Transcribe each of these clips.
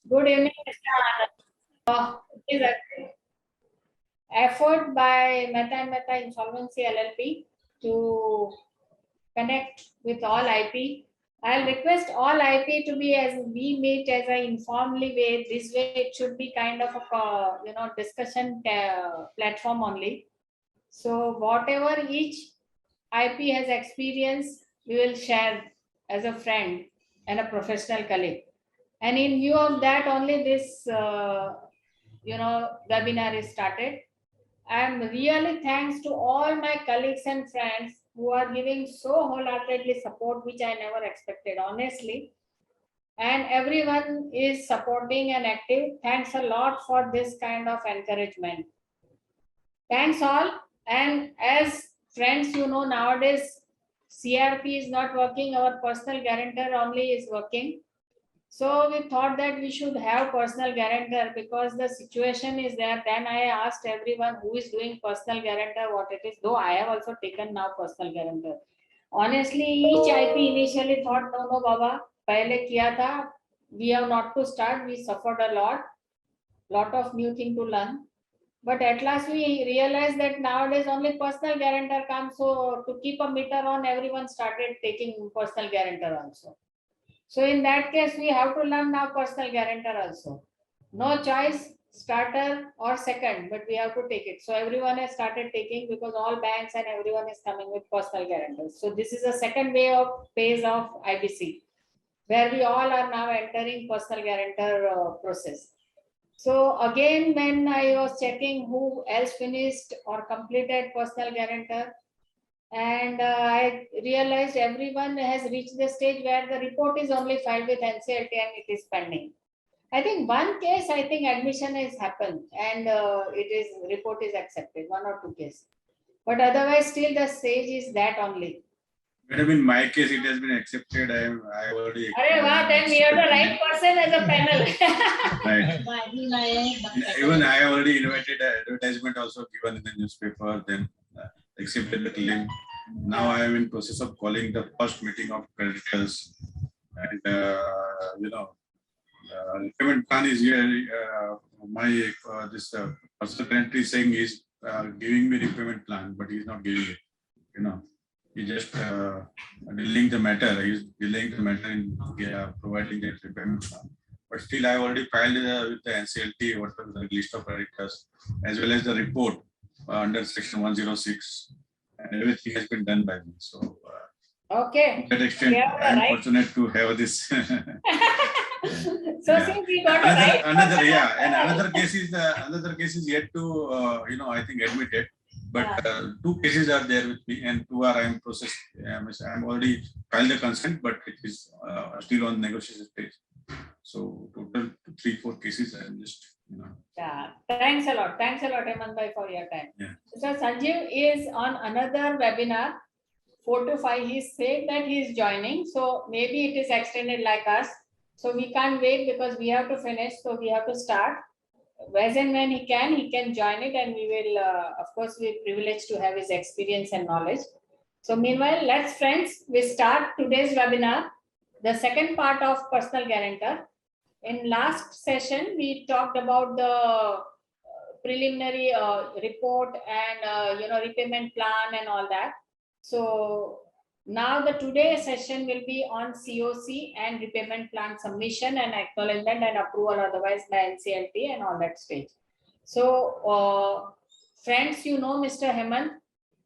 Good evening, Mr. Anand. It is an effort by Mehta and Mehta Insolvency LLP to connect with all IP. I'll request all IP to be as we meet as an informally way. This way, it should be kind of a discussion platform only. So whatever each IP has experienced, we will share as a friend and a professional colleague. And in view of that, only this webinar is started. I'm really thanks to all my colleagues and friends who are giving so wholeheartedly support, which I never expected, honestly. And everyone is supporting and active. Thanks a lot for this kind of encouragement. Thanks all. And as friends, nowadays CRP is not working, our personal guarantor only is working. So we thought that we should have personal guarantor because the situation is there. Then I asked everyone who is doing personal guarantor what it is, though I have also taken now personal guarantor. Honestly, each IP initially thought, no, Baba, pehle kiya tha. We have not to start. We suffered a lot of new thing to learn. But at last we realized that nowadays only personal guarantor comes. So to keep a meter on, everyone started taking personal guarantor also. So in that case, we have to learn now personal guarantor also. No choice, starter or second, but we have to take it. So everyone has started taking because all banks and everyone is coming with personal guarantors. So this is a second way of phase of IBC, where we all are now entering personal guarantor process. So again, when I was checking who else finished or completed personal guarantor, and I realized everyone has reached the stage where the report is only filed with NCLT and it is pending. I think one case, I think admission has happened and report is accepted, one or two cases. But otherwise, still the stage is that only. Madam, in my case, it has been accepted. I already. Then we are the right person as a panel. Right. Even I already invited advertisement also given in the newspaper. Then accepted the claim. Now I am in process of calling the first meeting of creditors, and repayment plan is here. My this personal guarantee saying is giving me repayment plan, but he is not giving it. He just delaying the matter. He is delaying the matter in providing that repayment plan. But still, I have already filed with the NCLT what was the list of creditors as well as the report under section 106, and everything has been done by me. So, okay. To that extent, I am fortunate to have this. So since we got another case is yet to I think admitted. But two cases are there with me, and two are I am processed. I'm already filed the consent, but it is still on negotiation stage. So total 3-4 cases. I am just Yeah. Thanks a lot. Thanks a lot, Hemant bhai, for your time. Yeah. So Sanjeev is on another webinar, 4 to 5. He said that he is joining. So maybe it is extended like us. So we can't wait because we have to finish. So we have to start. As and when he can join it, and we will, of course, we're privileged to have his experience and knowledge. So meanwhile, let's friends, we start today's webinar, the second part of personal guarantor. In last session, we talked about the preliminary report and repayment plan and all that. So now the today's session will be on COC and repayment plan submission and acknowledgement and approval otherwise by NCLT and all that stage. So friends, Mr. Hemant.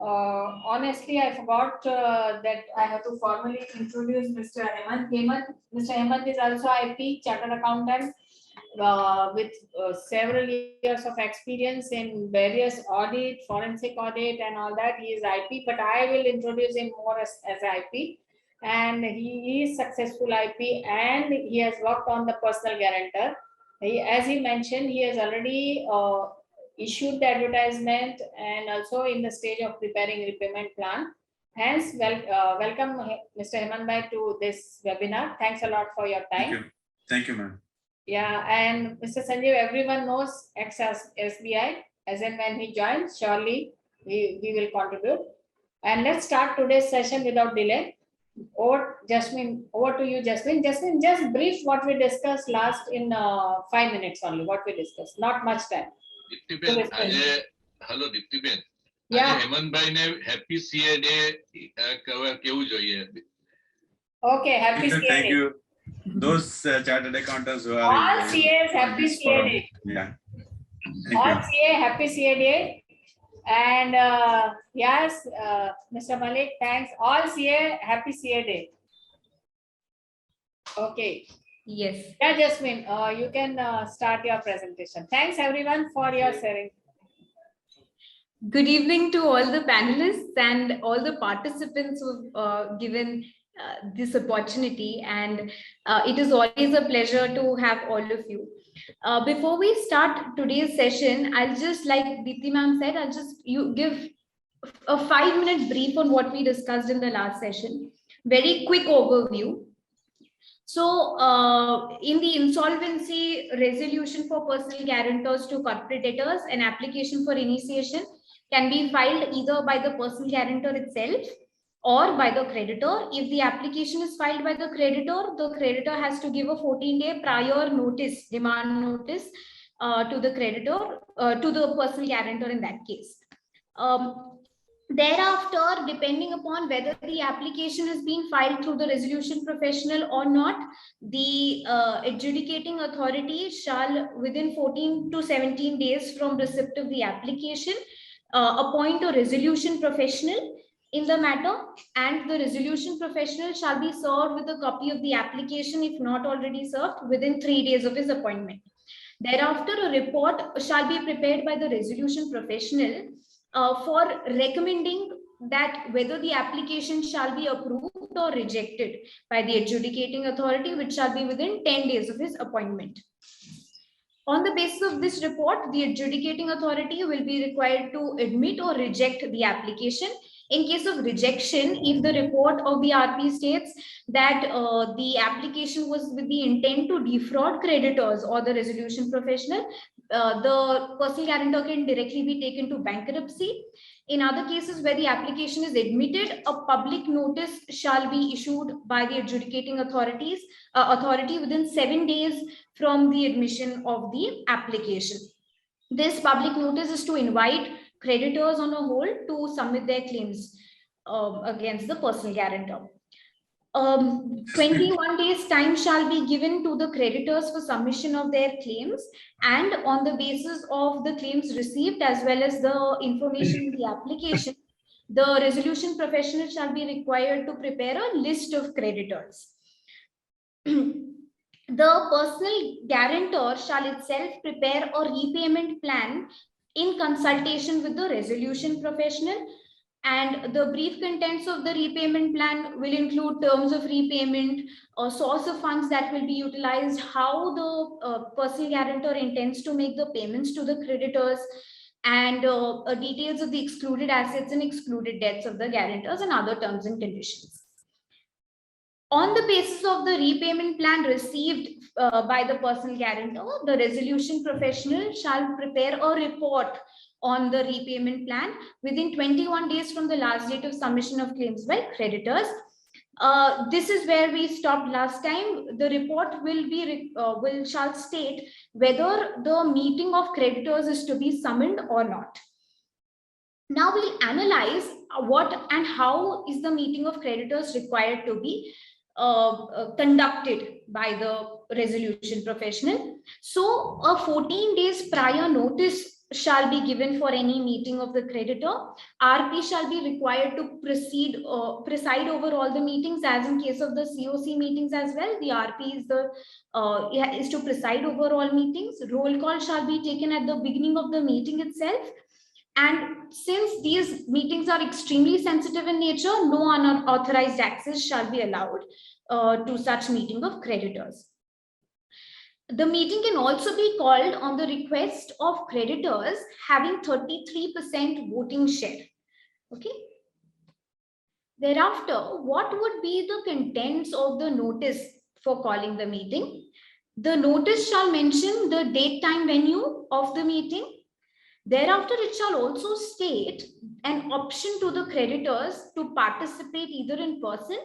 Honestly, I forgot that I have to formally introduce Mr. Hemant. Mr. Hemant is also IP, chartered accountant with several years of experience in various audit, forensic audit and all that. He is IP, but I will introduce him more as IP. And he is successful IP and he has worked on the personal guarantor. As he mentioned, he has already issued the advertisement and also in the stage of preparing repayment plan. Hence, welcome Mr. Hemant bhai to this webinar. Thanks a lot for your time. Thank you, ma'am. Yeah, and Mr. Sanjeev, everyone knows SBI. As and when he joins, surely we will contribute. And let's start today's session without delay. Over Jasveen, over to you, Jasveen. Jasveen, just brief what we discussed last in 5 minutes only. What we discussed, not much time. Dipti hello Dipti Ben. Yeah. હેમંતભાઈ ને happy CA day કેવું જોઈએ? Okay, happy CA Thank day. you. Those chartered accountants who are All CAs, happy CA day. Yeah. Thank All you. CA, happy CA day. And yes, Mr. Malik, thanks. All CA, happy CA day. Okay. Yes. Yeah, Jasmine, you can start your presentation. Thanks everyone for your sharing. Good evening to all the panelists and all the participants who've given this opportunity, and it is always a pleasure to have all of you. Before we start today's session, I'll just, like Dipti ma'am said, I'll just give a 5-minute brief on what we discussed in the last session. Very quick overview. So in the insolvency resolution for personal guarantors to corporate debtors, an application for initiation can be filed either by the personal guarantor itself or by the creditor. If the application is filed by the creditor has to give a 14-day prior notice, demand notice to the creditor, to the personal guarantor in that case. Thereafter, depending upon whether the application is being filed through the resolution professional or not, the adjudicating authority shall, within 14 to 17 days from receipt of the application, appoint a resolution professional in the matter, and the resolution professional shall be served with a copy of the application, if not already served, within 3 days of his appointment. Thereafter, a report shall be prepared by the resolution professional for recommending that whether the application shall be approved or rejected by the adjudicating authority, which shall be within 10 days of his appointment. On the basis of this report, the adjudicating authority will be required to admit or reject the application. In case of rejection, if the report of the RP states that the application was with the intent to defraud creditors or the resolution professional, the personal guarantor can directly be taken to bankruptcy. In other cases where the application is admitted, a public notice shall be issued by the adjudicating authority within 7 days from the admission of the application. This public notice is to invite creditors on a whole to submit their claims against the personal guarantor. 21 days time shall be given to the creditors for submission of their claims, and on the basis of the claims received as well as the information in the application, the resolution professional shall be required to prepare a list of creditors. The personal guarantor shall itself prepare a repayment plan in consultation with the resolution professional, and the brief contents of the repayment plan will include terms of repayment, source of funds that will be utilized, how the personal guarantor intends to make the payments to the creditors, and details of the excluded assets and excluded debts of the guarantors and other terms and conditions. On the basis of the repayment plan received by the personal guarantor, the resolution professional shall prepare a report on the repayment plan within 21 days from the last date of submission of claims by creditors. This is where we stopped last time. The report shall state whether the meeting of creditors is to be summoned or not. Now we'll analyze what and how is the meeting of creditors required to be conducted by the resolution professional. So a 14 days prior notice shall be given for any meeting of the creditor. RP shall be required to preside over all the meetings, as in case of the COC meetings as well. The RP is to preside over all meetings. Roll call shall be taken at the beginning of the meeting itself. And since these meetings are extremely sensitive in nature, no unauthorized access shall be allowed to such meeting of creditors. The meeting can also be called on the request of creditors having 33% voting share. Okay. Thereafter, what would be the contents of the notice for calling the meeting? The notice shall mention the date, time, venue of the meeting. Thereafter, it shall also state an option to the creditors to participate either in person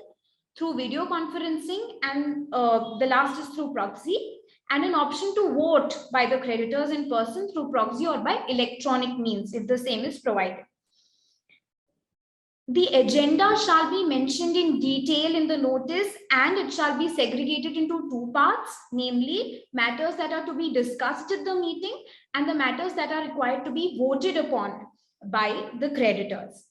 through video conferencing, and the last is through proxy, and an option to vote by the creditors in person through proxy or by electronic means if the same is provided. The agenda shall be mentioned in detail in the notice, and it shall be segregated into two parts, namely matters that are to be discussed at the meeting and the matters that are required to be voted upon by the creditors.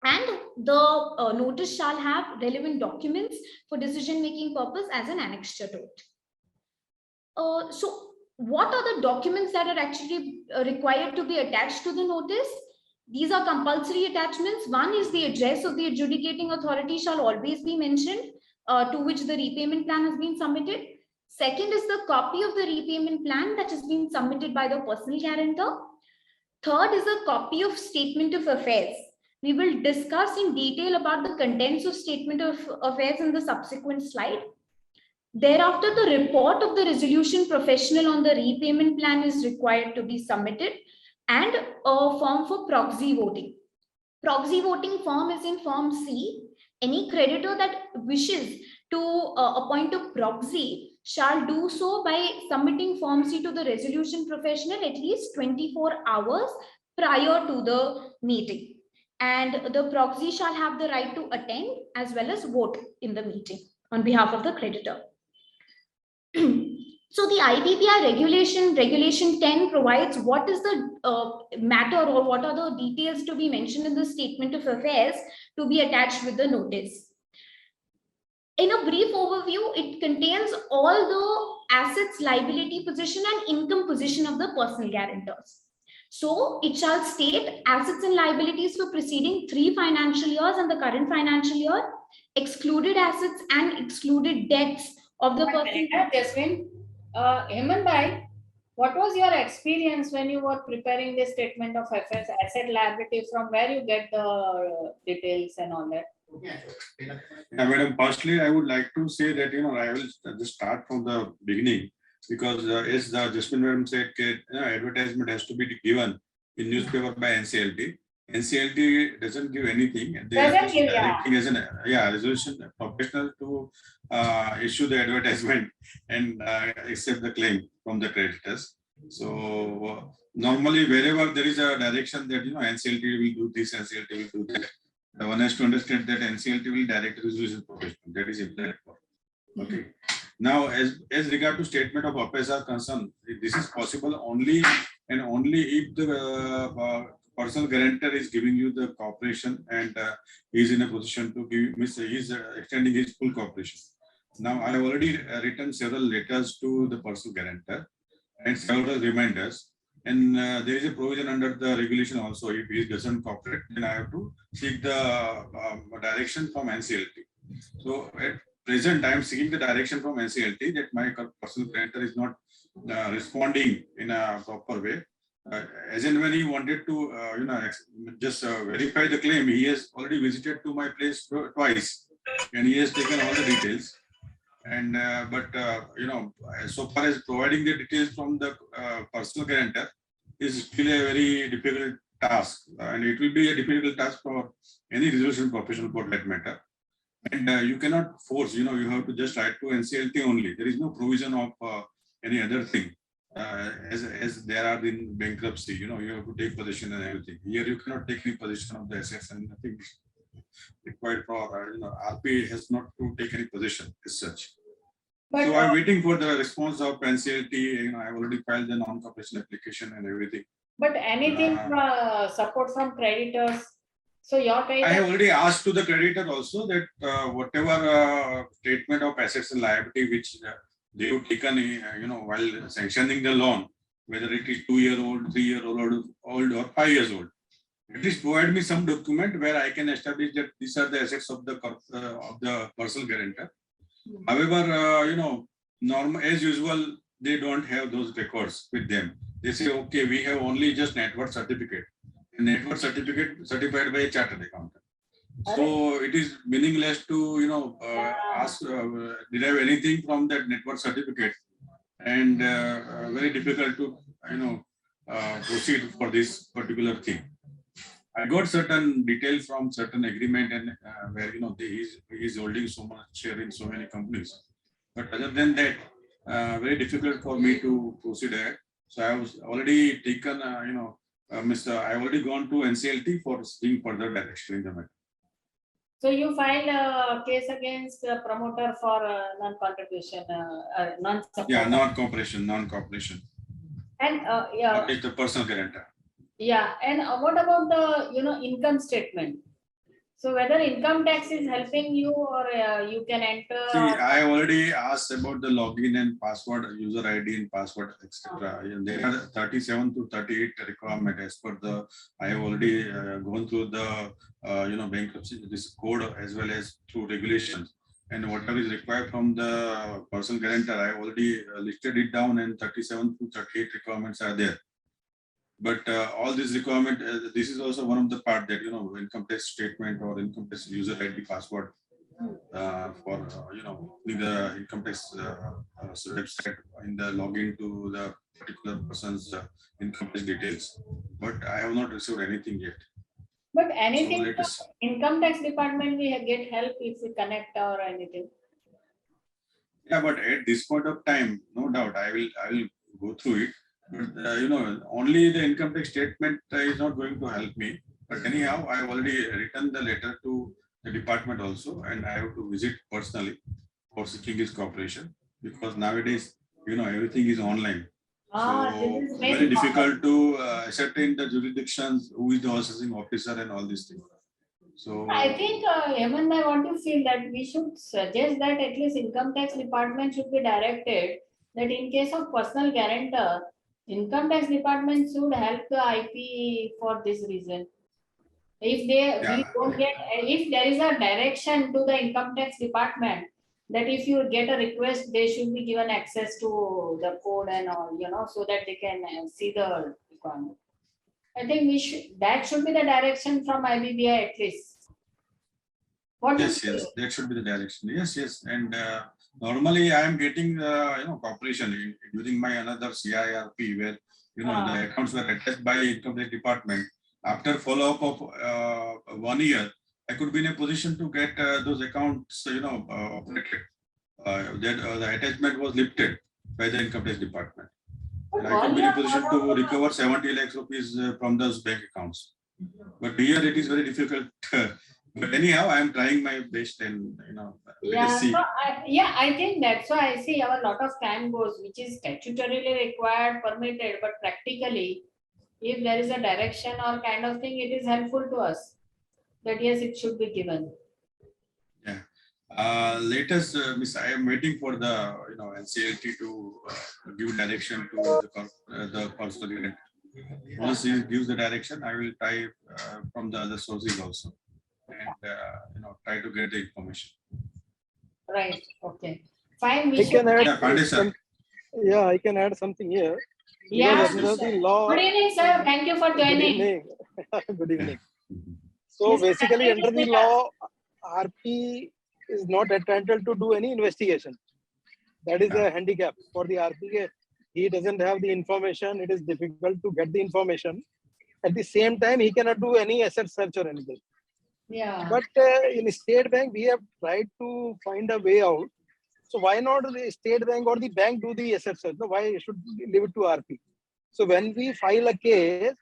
And the notice shall have relevant documents for decision-making purpose as an annexure to it. So what are the documents that are actually required to be attached to the notice? These are compulsory attachments. One is the address of the adjudicating authority shall always be mentioned, to which the repayment plan has been submitted. Second is the copy of the repayment plan that has been submitted by the personal guarantor. Third is a copy of statement of affairs. We will discuss in detail about the contents of statement of affairs in the subsequent slide. Thereafter, the report of the resolution professional on the repayment plan is required to be submitted, and a form for proxy voting. Proxy voting form is in form C. Any creditor that wishes to appoint a proxy shall do so by submitting form C to the resolution professional at least 24 hours prior to the meeting. And the proxy shall have the right to attend as well as vote in the meeting on behalf of the creditor. So the IBPI regulation 10 provides what is the matter or what are the details to be mentioned in the statement of affairs to be attached with the notice. In a brief overview, it contains all the assets, liability position and income position of the personal guarantors. So it shall state assets and liabilities for preceding 3 financial years and the current financial year, excluded assets and excluded debts of the person. Jasveen, Hemant, what was your experience when you were preparing the statement of affairs, asset liability, from where you get the details and all that? Yeah, madam, firstly, I would like to say that, I will just start from the beginning, because as the Jasveen madam said, advertisement has to be given in newspaper by NCLT. NCLT doesn't give anything. They are just directing as an resolution professional to issue the advertisement and accept the claim from the creditors. So normally, wherever there is a direction that NCLT will do this, NCLT will do that, the one has to understand that NCLT will direct resolution professional. That is implied for. Okay. Now, as regard to statement of affairs are concerned, this is possible only and only if the personal guarantor is giving you the cooperation and he is in a position to give, he is extending his full cooperation. Now, I have already written several letters to the personal guarantor and several reminders. And there is a provision under the regulation also. If he doesn't cooperate, then I have to seek the direction from NCLT. So at present, I am seeking the direction from NCLT that my personal guarantor is not responding in a proper way. As and when he wanted to, just verify the claim, he has already visited to my place twice, and he has taken all the details. And so far as providing the details from the personal guarantor is still a very difficult task, and it will be a difficult task for any resolution professional for that matter. And you cannot force, you have to just write to NCLT only. There is no provision of any other thing. As there are in bankruptcy, you have to take possession and everything. Here you cannot take any possession of the assets, and nothing required for RP has not to take any possession as such. But, so I'm waiting for the response of NCLT. I have already filed the non-cooperation application and everything. But anything support from creditors? So your I have already asked to the creditor also that whatever statement of assets and liability which they have taken, while sanctioning the loan, whether it is 2-year-old, 3-year-old, or 5 years old, at least provide me some document where I can establish that these are the assets of the personal guarantor. However, normal as usual, they don't have those records with them. They say, okay, we have only just net worth certificate. A net worth certificate certified by a chartered accountant. So it is meaningless to ask derive anything from that net worth certificate, and very difficult to proceed for this particular thing. I got certain details from certain agreement and where he's holding so much share in so many companies. But other than that, very difficult for me to proceed ahead. So I was already taken, I already gone to NCLT for seeing further direction in the matter. So you filed a case against the promoter for non-contribution, non-support. Yeah, non-cooperation. And It's the personal guarantor. yeah, and what about the income statement? So whether income tax is helping you or you can enter. See, I already asked about the login and password, user ID and password, etc. There are 37 to 38 requirement as per the. I have already gone through the bankruptcy this code as well as through regulations, and whatever is required from the personal guarantor, I already listed it down, and 37 to 38 requirements are there. But all these requirement, this is also one of the part that income tax statement or income tax user ID password for the income tax website in the login to the particular person's income tax details. But I have not received anything yet. But anything So from income tax department we get help if we connect or anything. Yeah, but at this point of time, no doubt, I will go through it. But, only the income tax statement is not going to help me. But anyhow, I have already written the letter to the department also, and I have to visit personally for seeking his cooperation, because nowadays, everything is online. So This is very difficult to ascertain the jurisdictions, who is the assessing officer and all these things. So I think, Hemant, I want to feel that we should suggest that at least income tax department should be directed that in case of personal guarantor, income tax department should help the IP for this reason. If we don't get, if there is a direction to the income tax department that if you get a request, they should be given access to the code and all, so that they can see the requirement. I think that should be the direction from IBBI at least. What yes, that should be the direction. Yes, and normally I am getting cooperation using my another CIRP where the accounts were attached by income tax department. After follow up of 1 year, I could be in a position to get those accounts operated. The attachment was lifted by the income tax department. And I could be in a position to recover 70 lakhs rupees from those bank accounts. But here it is very difficult. But anyhow, I am trying my best, and let us see. So I think that's why I see a lot of time goes, which is statutorily required, permitted, but practically, if there is a direction or kind of thing, it is helpful to us. That yes, it should be given. Yeah. Latest, Miss, I am waiting for the NCLT to give direction to the personal guarantee. Once he gives the direction, I will try from the other sources also, and try to get the information. Right. Okay. Fine. I can add. Yeah, Pandey, sir. Yeah, I can add something here. Yeah. Under the law. Good evening, sir. Thank you for joining. Good evening. Good evening. So basically, under the law, RP is not entitled to do any investigation. That is a handicap for the RP. He doesn't have the information. It is difficult to get the information. At the same time, he cannot do any asset search or anything. Yeah. But in State Bank, we have tried to find a way out. So why not the State Bank or the bank do the asset search? No, why should we leave it to RP? So when we file a case,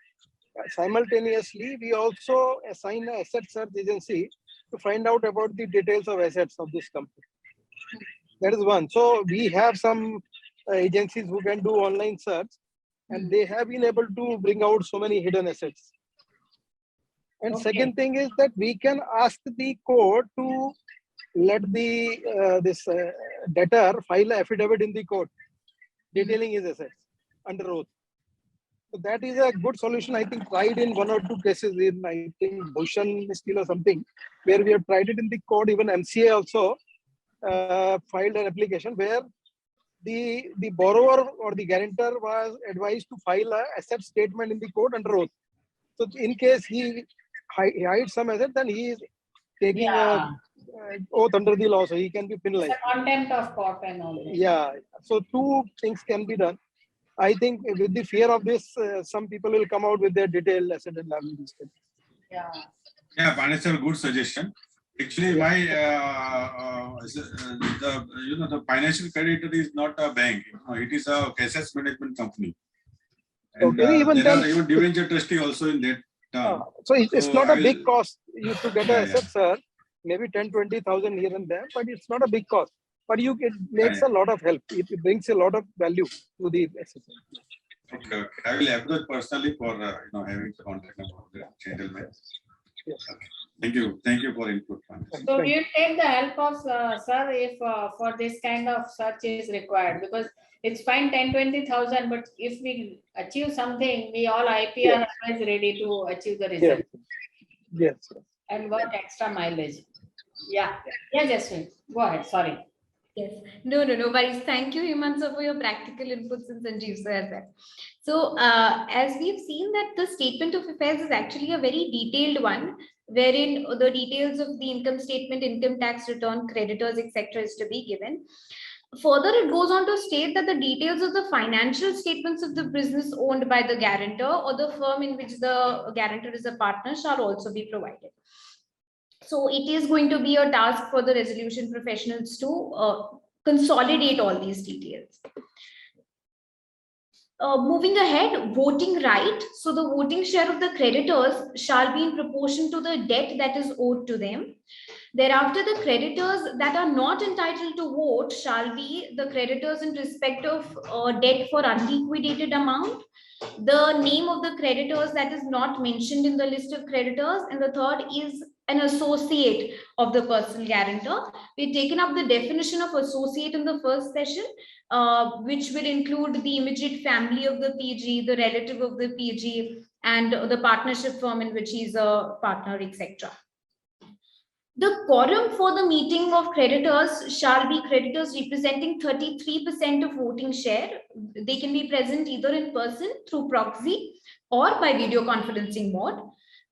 simultaneously, we also assign an asset search agency to find out about the details of assets of this company. That is one. So we have some agencies who can do online search, and they have been able to bring out so many hidden assets. And second thing is that we can ask the court to let the this debtor file an affidavit in the court detailing his assets under oath. So that is a good solution. I think tried in 1 or 2 cases in, I think, Bhushan Steel or something, where we have tried it in the court. Even MCA also filed an application where the borrower or the guarantor was advised to file an asset statement in the court under oath. So in case he hides some asset, then he is taking a oath under the law, so he can be penalized. It's a contempt of court and all that. Yeah. So 2 things can be done. I think with the fear of this, some people will come out with their detailed asset and liability statement. Yeah. Yeah, Pandey sir, good suggestion. Actually, my the financial creditor is not a bank. It is a cash management company. And Okay, even there then, are even debenture trustee also in that term. so it's So not I a big will- cost you to get Yeah, a asset, sir. Maybe 10-20,000 here and there, but it's not a big cost. But it makes Yeah. a lot of help. It brings a lot of value to the asset. Okay, okay. I will approach personally for having the contact number of the gentleman. Yes. Thank you for input. Pandey. So we will take the help of sir if for this kind of search is required, because it's fine 10-20,000, but if we achieve something, we all IP are always ready to achieve the result Yes. and work extra mileage. Yeah, Jasveen, go ahead. Sorry. Yes, no worries. Thank you, Hemant sir, for your practical inputs, and Sanjeev sir as well. So, as we've seen that the statement of affairs is actually a very detailed one, wherein the details of the income statement, income tax return, creditors, etc., is to be given. Further, it goes on to state that the details of the financial statements of the business owned by the guarantor or the firm in which the guarantor is a partner shall also be provided. So it is going to be a task for the resolution professionals to consolidate all these details. Moving ahead, voting right. So the voting share of the creditors shall be in proportion to the debt that is owed to them. Thereafter, the creditors that are not entitled to vote shall be the creditors in respect of debt for unliquidated amount, the name of the creditors that is not mentioned in the list of creditors, and the third is an associate of the personal guarantor. We've taken up the definition of associate in the first session, which will include the immediate family of the PG, the relative of the PG, and the partnership firm in which he's a partner, etc. The quorum for the meeting of creditors shall be creditors representing 33% of voting share. They can be present either in person, through proxy, or by video conferencing mode.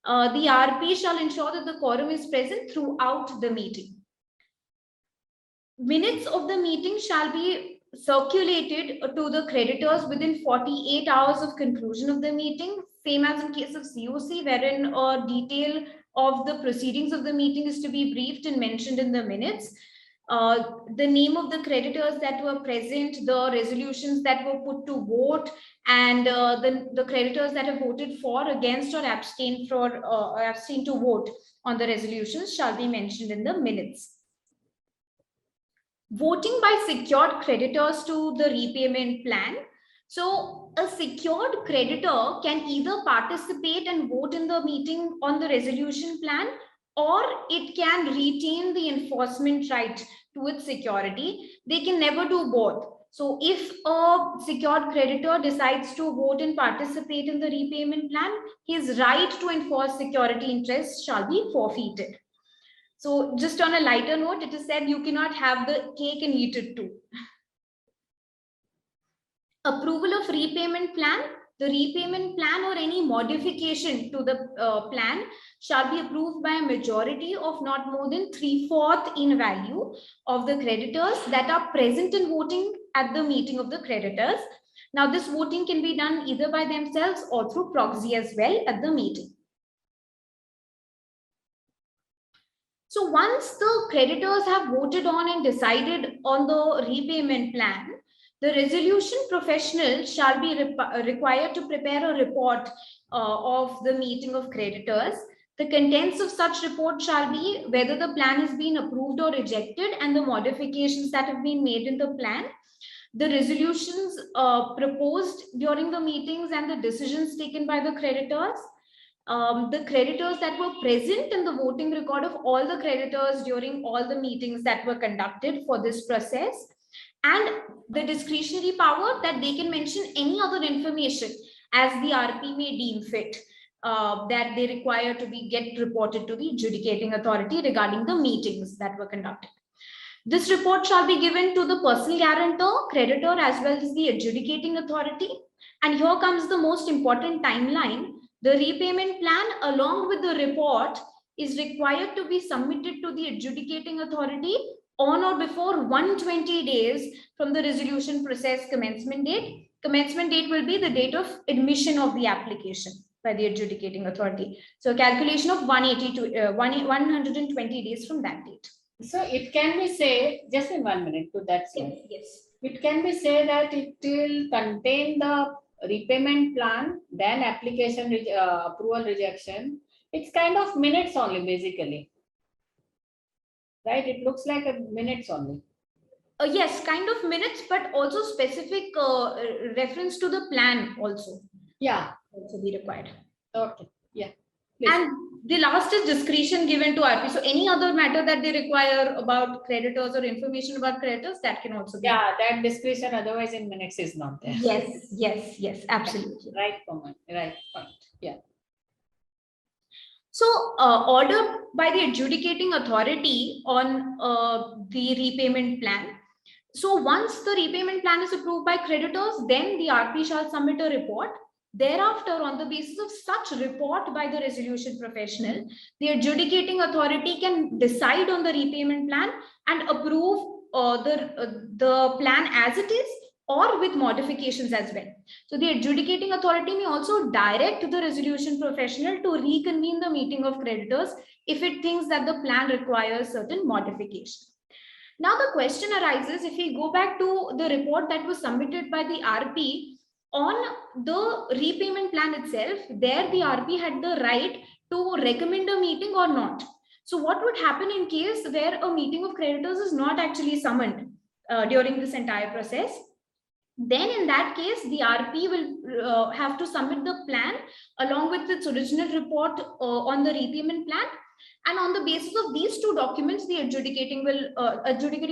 The RP shall ensure that the quorum is present throughout the meeting. Minutes of the meeting shall be circulated to the creditors within 48 hours of conclusion of the meeting, same as in case of COC, wherein a detail of the proceedings of the meeting is to be briefed and mentioned in the minutes. The name of the creditors that were present, the resolutions that were put to vote, and the creditors that have voted for, against, or abstained to vote on the resolutions shall be mentioned in the minutes. Voting by secured creditors to the repayment plan. So a secured creditor can either participate and vote in the meeting on the resolution plan, or it can retain the enforcement right to its security. They can never do both. So if a secured creditor decides to vote and participate in the repayment plan, his right to enforce security interests shall be forfeited. So just on a lighter note, it is said you cannot have the cake and eat it too. Approval of repayment plan. The repayment plan or any modification to the plan shall be approved by a majority of not more than 3/4 in value of the creditors that are present in voting at the meeting of the creditors. Now, this voting can be done either by themselves or through proxy as well at the meeting. So once the creditors have voted on and decided on the repayment plan, the resolution professional shall be required to prepare a report of the meeting of creditors. The contents of such report shall be whether the plan has been approved or rejected and the modifications that have been made in the plan, the resolutions proposed during the meetings and the decisions taken by the creditors, the creditors that were present in the voting record of all the creditors during all the meetings that were conducted for this process, and the discretionary power that they can mention any other information as the RP may deem fit that they require to get reported to the adjudicating authority regarding the meetings that were conducted. This report shall be given to the personal guarantor, creditor, as well as the adjudicating authority. And here comes the most important timeline. The repayment plan along with the report is required to be submitted to the adjudicating authority on or before 120 days from the resolution process commencement date. Commencement date will be the date of admission of the application. by the adjudicating authority. So calculation of 120 days from that date. So it can be say, just in 1 minute to that slide. Yes. It can be say that it will contain the repayment plan, then application approval rejection. It's kind of minutes only basically. Right? It looks like a minutes only. Yes, kind of minutes, but also specific reference to the plan also. Yeah. Also be required. Okay. Yeah. Please. And the last is discretion given to RP. So any other matter that they require about creditors or information about creditors, that can also be. Yeah, that discretion otherwise in minutes is not there. Yes, absolutely. Right comment, right point. Yeah. So order by the adjudicating authority on the repayment plan. So once the repayment plan is approved by creditors, then the RP shall submit a report. Thereafter, on the basis of such report by the resolution professional, the adjudicating authority can decide on the repayment plan and approve the plan as it is or with modifications as well. So the adjudicating authority may also direct the resolution professional to reconvene the meeting of creditors if it thinks that the plan requires certain modification. Now the question arises, if we go back to the report that was submitted by the RP on the repayment plan itself, there the RP had the right to recommend a meeting or not. So what would happen in case where a meeting of creditors is not actually summoned during this entire process? Then in that case, the RP will have to submit the plan along with its original report on the repayment plan. And on the basis of these two documents, the adjudicating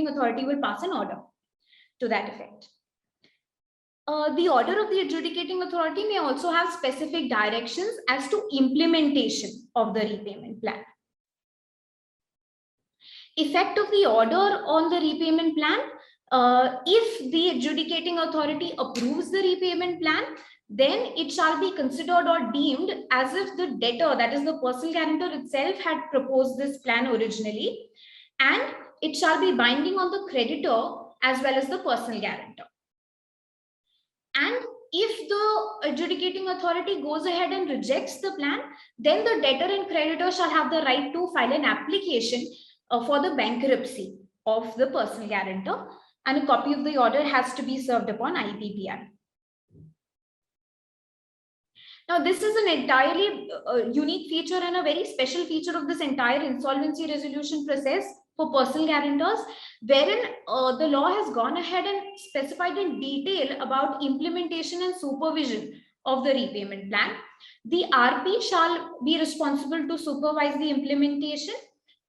authority will pass an order to that effect. The order of the adjudicating authority may also have specific directions as to implementation of the repayment plan. Effect of the order on the repayment plan. If the adjudicating authority approves the repayment plan, then it shall be considered or deemed as if the debtor, that is the personal guarantor itself, had proposed this plan originally, and it shall be binding on the creditor as well as the personal guarantor. And if the adjudicating authority goes ahead and rejects the plan, then the debtor and creditor shall have the right to file an application for the bankruptcy of the personal guarantor, and a copy of the order has to be served upon IPPR. Now, this is an entirely unique feature and a very special feature of this entire insolvency resolution process for personal guarantors, wherein the law has gone ahead and specified in detail about implementation and supervision of the repayment plan. The RP shall be responsible to supervise the implementation,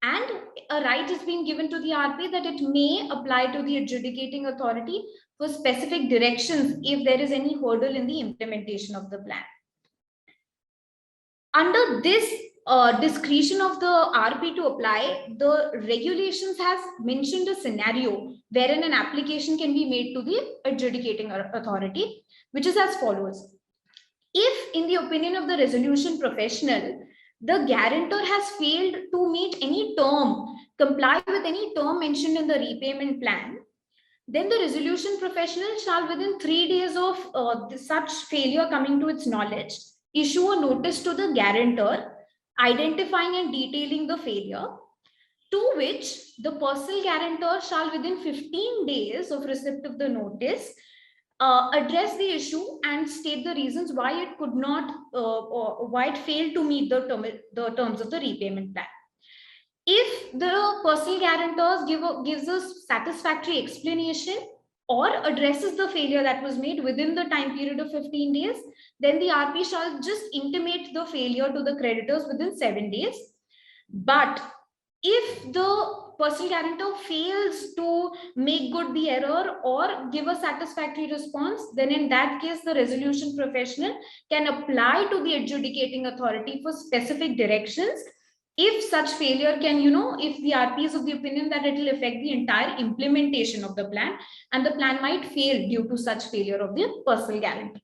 and a right is being given to the RP that it may apply to the adjudicating authority for specific directions if there is any hurdle in the implementation of the plan. Under this discretion of the RP to apply, the regulations has mentioned a scenario wherein an application can be made to the adjudicating authority, which is as follows. If, in the opinion of the resolution professional, the guarantor has failed to meet any term, comply with any term mentioned in the repayment plan, then the resolution professional shall, within 3 days of such failure coming to its knowledge, issue a notice to the guarantor identifying and detailing the failure, to which the personal guarantor shall, within 15 days of receipt of the notice, address the issue and state the reasons why it could not, why it failed to meet the terms of the repayment plan. If the personal guarantor gives a satisfactory explanation or addresses the failure that was made within the time period of 15 days, then the RP shall just intimate the failure to the creditors within 7 days. But if the personal guarantor fails to make good the error or give a satisfactory response, then in that case, the resolution professional can apply to the adjudicating authority for specific directions. If such failure can, if the RP is of the opinion that it will affect the entire implementation of the plan, and the plan might fail due to such failure of the personal guarantor.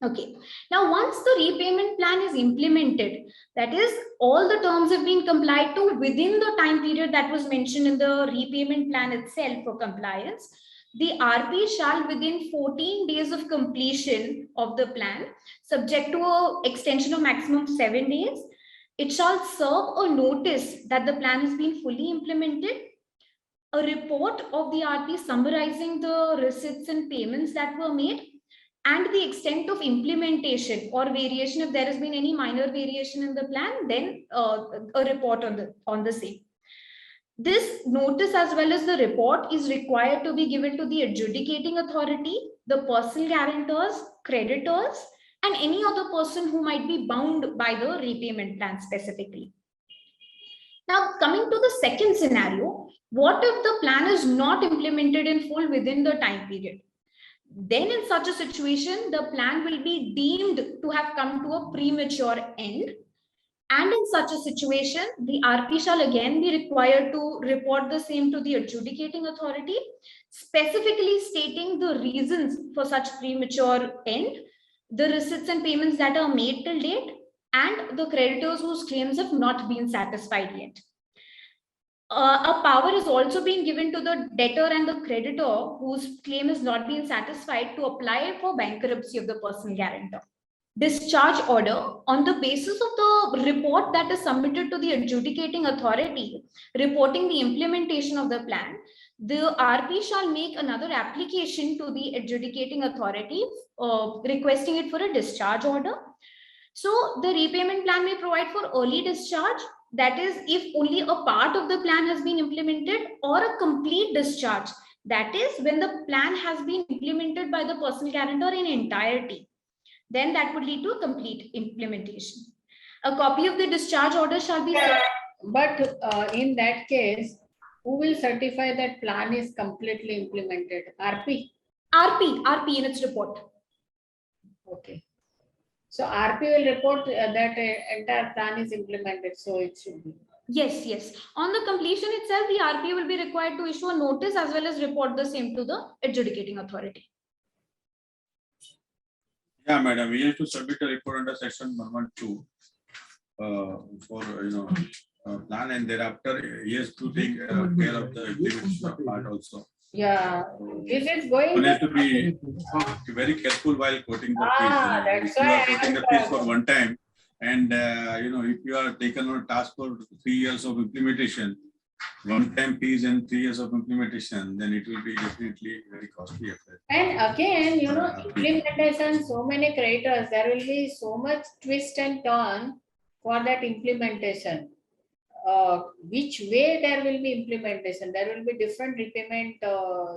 Okay, now once the repayment plan is implemented, that is, all the terms have been complied to within the time period that was mentioned in the repayment plan itself for compliance, the RP shall within 14 days of completion of the plan, subject to an extension of maximum 7 days, it shall serve a notice that the plan has been fully implemented, a report of the RP summarizing the receipts and payments that were made, and the extent of implementation or variation. If there has been any minor variation in the plan, then a report on the same. This notice as well as the report is required to be given to the adjudicating authority, the personal guarantors, creditors, and any other person who might be bound by the repayment plan specifically. Now, coming to the second scenario, what if the plan is not implemented in full within the time period? Then in such a situation, the plan will be deemed to have come to a premature end. And in such a situation, the RP shall again be required to report the same to the adjudicating authority, specifically stating the reasons for such premature end, the receipts and payments that are made till date, and the creditors whose claims have not been satisfied yet. A power is also being given to the debtor and the creditor whose claim has not been satisfied to apply for bankruptcy of the personal guarantor. Discharge order on the basis of the report that is submitted to the adjudicating authority reporting the implementation of the plan, the RP shall make another application to the adjudicating authority requesting it for a discharge order. So the repayment plan may provide for early discharge, that is if only a part of the plan has been implemented, or a complete discharge, that is when the plan has been implemented by the personal guarantor in entirety. Then that would lead to a complete implementation. A copy of the discharge order shall be sent. But in that case, who will certify that plan is completely implemented? RP? RP in its report. Okay. So RP will report that entire plan is implemented, so it should be. Yes. On the completion itself, the RP will be required to issue a notice as well as report the same to the adjudicating authority. Yeah, madam, we have to submit a report under section 112 for plan, and thereafter he has to take care of the implementation part also. Yeah, this is going. One has to be very careful while quoting the fees. That's if you why are quoting the fees for one time, and if you are taken on a task for 3 years of implementation, one-time fees and 3 years of implementation, then it will be definitely very costly. And again, implementation, so many creditors, there will be so much twist and turn for that implementation. Which way there will be implementation? There will be different repayment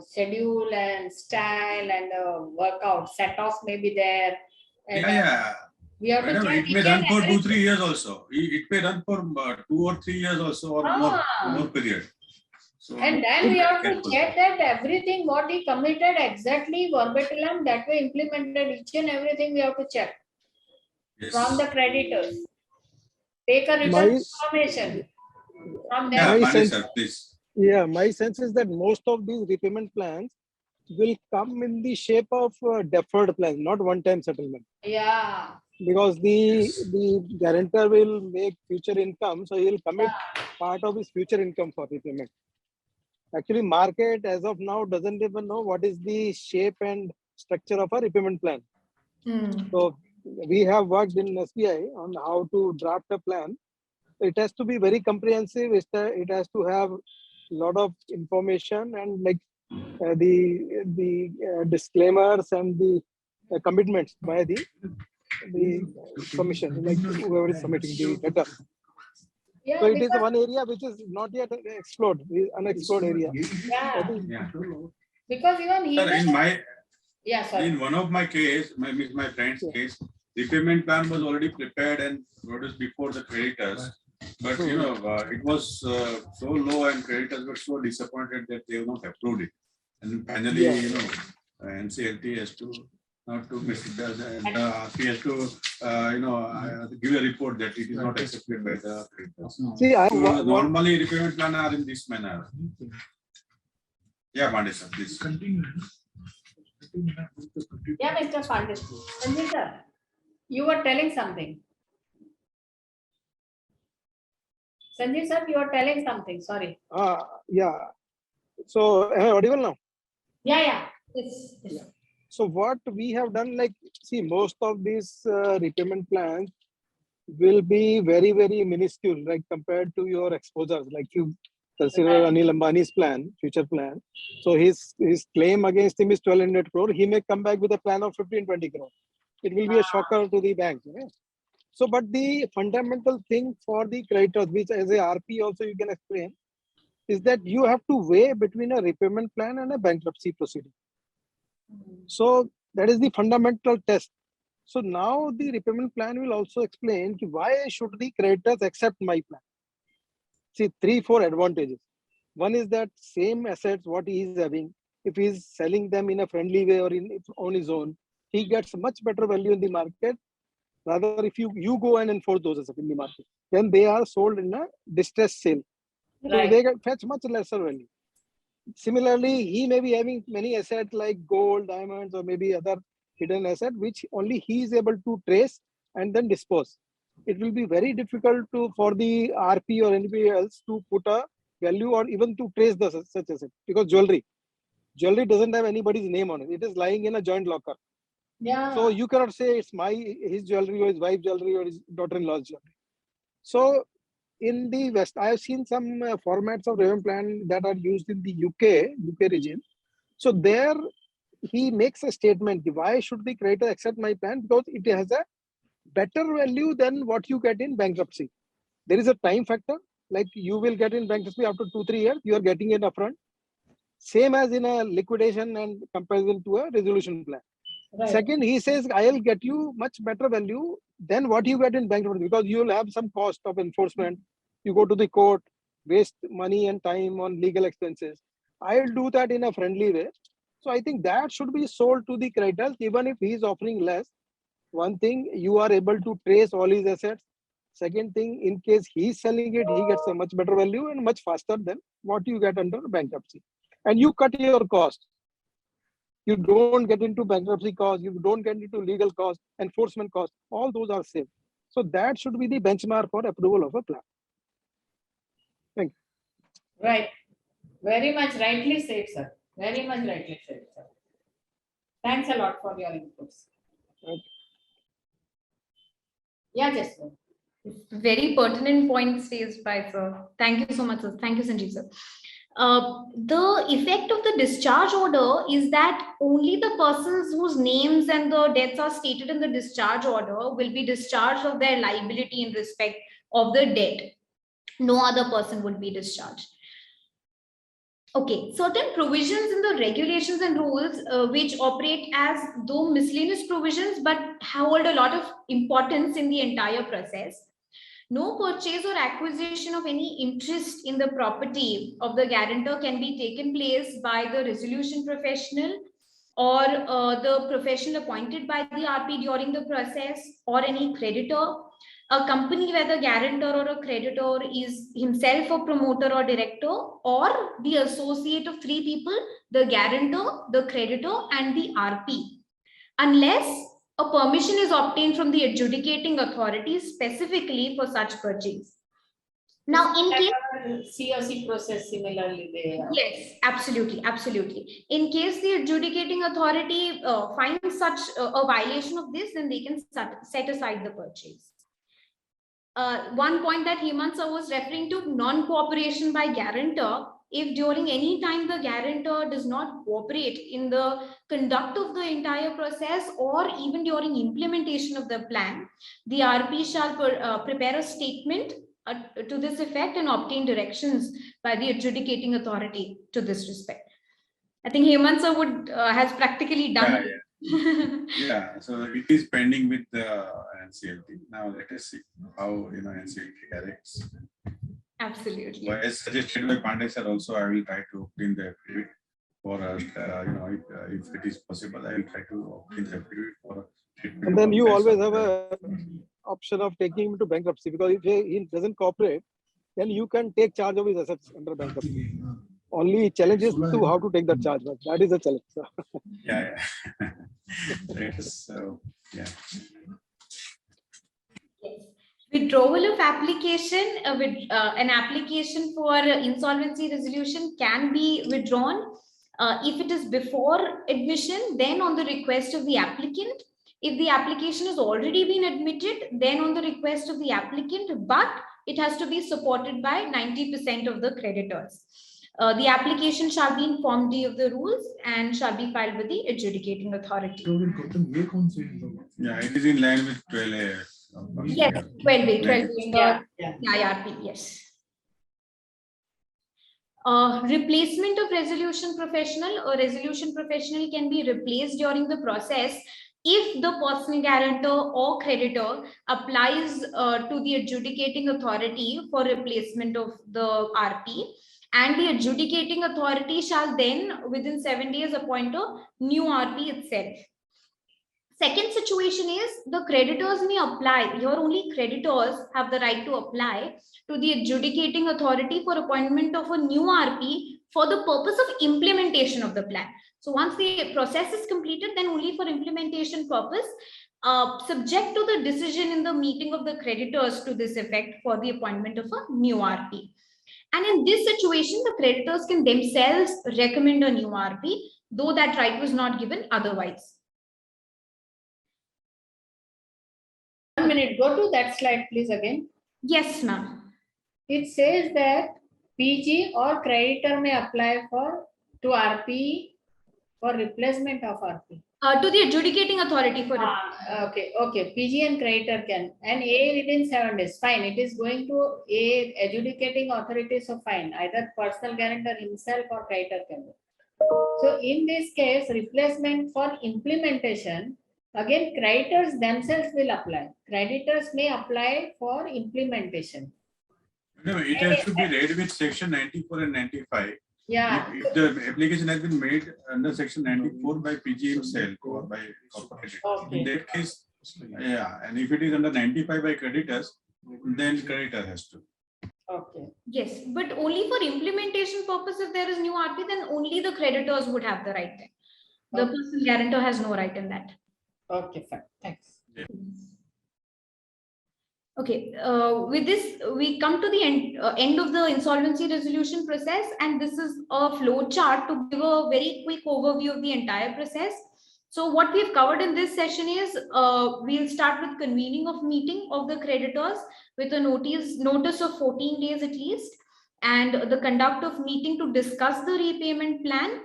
schedule and style and workout set-off may be there. And, we have to check it may run for 2-3 years also. It may run for 2 or 3 years also, or more period. So, and then we have to check that everything what he committed exactly verbatim, that way implemented, each and everything we have to check from the creditors. Take a written information from them. My sense is that most of these repayment plans will come in the shape of deferred plans, not one-time settlement. Yeah. Because the guarantor will make future income, so he will commit part of his future income for repayment. Actually, market as of now doesn't even know what is the shape and structure of a repayment plan. So we have worked in SBI on how to draft a plan. It has to be very comprehensive. It has to have a lot of information and like the disclaimers and the commitments by the commission, like whoever is submitting the data. Yeah, so it is one area which is not yet explored, unexplored area. Because even in one of my case, my friend's case, repayment plan was already prepared and noticed before the creditors. But it was so low and creditors were so disappointed that they have not approved it. And finally, NCLT has to not to miss it, and he has to give a report that it is not accepted by the creditors. See, normally repayment plan are in this manner. Yeah, Pandey sir, please. Yeah, Mr. Pandey. Sanjeev sir, you were telling something. Sanjeev sir, you are telling something. Sorry. Yeah. So am I audible now? Yeah. Yes. Yeah. So what we have done, like, see, most of these repayment plans will be very, very minuscule, like compared to your exposures. Like you consider Right. Anil Ambani's plan, future plan. So his claim against him is 1,200 crore. He may come back with a plan of 15-20 crore. It will be a shocker to the bank. Yeah? So, but the fundamental thing for the creditors, which as a RP also you can explain, is that you have to weigh between a repayment plan and a bankruptcy proceeding. So that is the fundamental test. So now the repayment plan will also explain why should the creditors accept my plan. See, 3-4 advantages. One is that same assets what he is having, if he is selling them in a friendly way or on his own, he gets much better value in the market. Rather, if you go and enforce those assets in the market, then they are sold in a distressed sale. So Right. they fetch much lesser value. Similarly, he may be having many assets like gold, diamonds, or maybe other hidden asset, which only he is able to trace and then dispose. It will be very difficult for the RP or anybody else to put a value or even to trace such asset, because jewelry doesn't have anybody's name on it. It is lying in a joint locker. Yeah. So you cannot say it's his jewelry or his wife's jewelry or his daughter-in-law's jewelry. So in the West, I have seen some formats of repayment plan that are used in the UK region. So there he makes a statement, why should the creditor accept my plan? Because it has a better value than what you get in bankruptcy. There is a time factor, like you will get in bankruptcy after 2-3 years, you are getting it upfront. Same as in a liquidation and comparison to a resolution plan. Right. Second, he says, I'll get you much better value than what you get in bankruptcy, because you will have some cost of enforcement. You go to the court, waste money and time on legal expenses. I'll do that in a friendly way. So I think that should be sold to the creditors, even if he is offering less. One thing, you are able to trace all his assets. Second thing, in case he is selling it, he gets a much better value and much faster than what you get under bankruptcy. And you cut your cost. You don't get into bankruptcy costs, you don't get into legal costs, enforcement costs, all those are same. So that should be the benchmark for approval of a plan. Thank you. Right. Very much rightly said, sir. Very much rightly said, sir. Thanks a lot for your inputs. Okay. Yeah, Jaswin. Very pertinent points raised by sir. Thank you so much, sir. Thank you, Sanjeev, sir. The effect of the discharge order is that only the persons whose names and the debts are stated in the discharge order will be discharged of their liability in respect of the debt. No other person would be discharged. Okay, certain provisions in the regulations and rules which operate as though miscellaneous provisions but hold a lot of importance in the entire process. No purchase or acquisition of any interest in the property of the guarantor can be taken place by the resolution professional or the professional appointed by the RP during the process, or any creditor. A company where the guarantor or a creditor is himself a promoter or director, or the associate of 3 people, the guarantor, the creditor, and the RP, unless a permission is obtained from the adjudicating authority specifically for such purchase. Now, in case COC process similarly there. yes, absolutely. In case the adjudicating authority finds such a violation of this, then they can set aside the purchase. One point that HEMANT sir was referring to, non-cooperation by guarantor. If during any time the guarantor does not cooperate in the conduct of the entire process or even during implementation of the plan, the RP shall prepare a statement to this effect and obtain directions by the adjudicating authority to this respect. I think HEMANT sir would has practically done it. Yeah, so it is pending with the NCLT. Now let us see how NCLT directs. Absolutely. So as suggested by Pandey sir, also I will try to obtain the affidavit for if it is possible, I will try to obtain the affidavit for. And then you always have a option of taking him to bankruptcy, because if he doesn't cooperate, then you can take charge of his assets under bankruptcy. Only challenge is to how to take that charge. But that is a challenge. Yeah. Right. So yeah. Yes. Withdrawal of application with an application for insolvency resolution can be withdrawn If it is before admission, then on the request of the applicant. If the application has already been admitted, then on the request of the applicant, but it has to be supported by 90% of the creditors. The application shall be in Form D of the rules and shall be filed with the adjudicating authority. Yeah, it is in line with 12A. Yes, 12A, 12A, Yeah. IRP, yes. Replacement of resolution professional. A resolution professional can be replaced during the process if the personal guarantor or creditor applies to the adjudicating authority for replacement of the RP, and the adjudicating authority shall then within 7 days appoint a new RP itself. Second situation is the creditors may apply. Here only creditors have the right to apply to the adjudicating authority for appointment of a new RP for the purpose of implementation of the plan. So once the process is completed, then only for implementation purpose, subject to the decision in the meeting of the creditors to this effect for the appointment of a new RP. And in this situation, the creditors can themselves recommend a new RP, though that right was not given otherwise. 1 minute, go to that slide, please, again. Yes, ma'am. It says that PG or creditor may apply to RP for replacement of RP. To the adjudicating authority for Okay. PG and creditor can, and A within 7 days. Fine. It is going to A adjudicating authority, so fine. Either personal guarantor himself or creditor can do. So in this case, replacement for implementation, again, creditors themselves will apply. Creditors may apply for implementation. No, it has to be read with section 94 and 95. Yeah. If the application has been made under section 94 by PG himself or by corporation, Okay. in that case, yeah, and if it is under 95 by creditors, then creditor has to. Okay. Yes, but only for implementation purpose, if there is new RP, then only the creditors would have the right then. The personal guarantor has no right in that. Okay, fine. Thanks. Yeah. Okay, with this, we come to the end of the insolvency resolution process, and this is a flow chart to give a very quick overview of the entire process. So what we've covered in this session is we'll start with convening of meeting of the creditors with a notice of 14 days at least, and the conduct of meeting to discuss the repayment plan.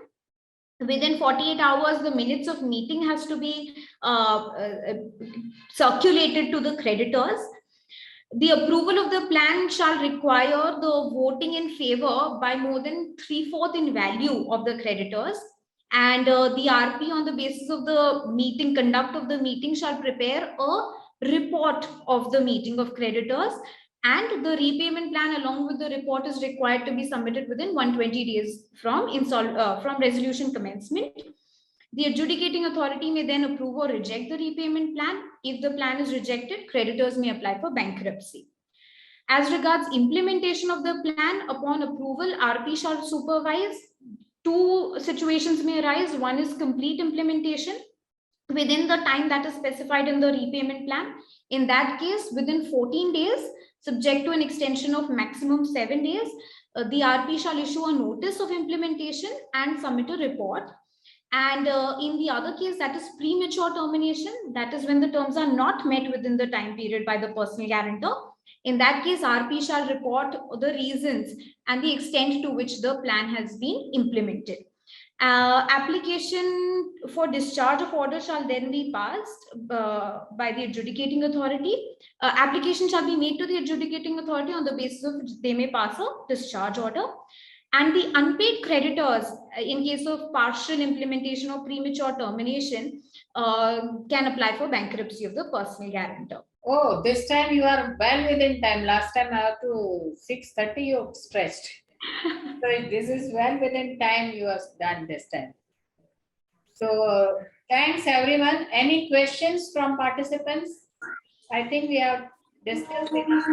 Within 48 hours, the minutes of meeting has to be circulated to the creditors. The approval of the plan shall require the voting in favor by more than 3/4 in value of the creditors. And the RP on the basis of the meeting, conduct of the meeting, shall prepare a report of the meeting of creditors. And the repayment plan along with the report is required to be submitted within 120 days from resolution commencement. The adjudicating authority may then approve or reject the repayment plan. If the plan is rejected, creditors may apply for bankruptcy. As regards implementation of the plan, upon approval, RP shall supervise. Two situations may arise. One is complete implementation within the time that is specified in the repayment plan. In that case, within 14 days, subject to an extension of maximum 7 days, the RP shall issue a notice of implementation and submit a report. And in the other case, that is premature termination, that is when the terms are not met within the time period by the personal guarantor. In that case, RP shall report the reasons and the extent to which the plan has been implemented. Application for discharge of order shall then be passed by the adjudicating authority. Application shall be made to the adjudicating authority on the basis of which they may pass a discharge order. And the unpaid creditors, in case of partial implementation or premature termination, can apply for bankruptcy of the personal guarantor. Oh, this time you are well within time. Last time I have to 6:30, you stretched. So this is well within time you have done this time. So thanks everyone. Any questions from participants? I think we have discussed enough.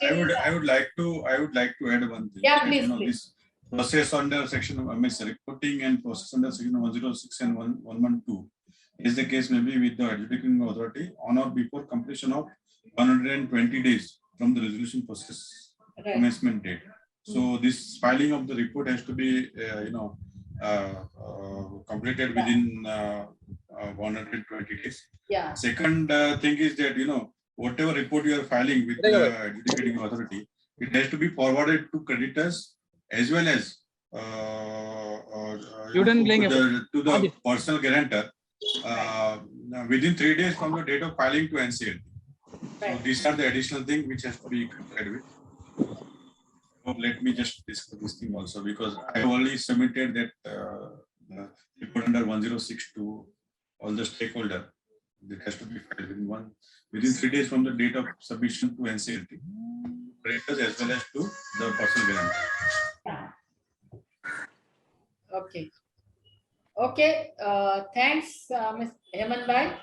I would like to add one thing. Yeah, please, please. This process under section reporting and process under section 106 and 112 is the case maybe with the adjudicating authority on or before completion of 120 days from the resolution process commencement date. So this filing of the report has to be completed within 120 days. Yeah. Second thing is that, whatever report you are filing with the adjudicating authority, it has to be forwarded to creditors as well as to the personal guarantor within 3 days from the date of filing to NCLT. So these are the additional things which has to be complied with. So let me just discuss this thing also, because I already submitted that report under 106 to all the stakeholder. That has to be filed within 3 days from the date of submission to NCLT, creditors as well as to the personal guarantor. Okay. Okay. Thanks, Ms. Hemant bhai.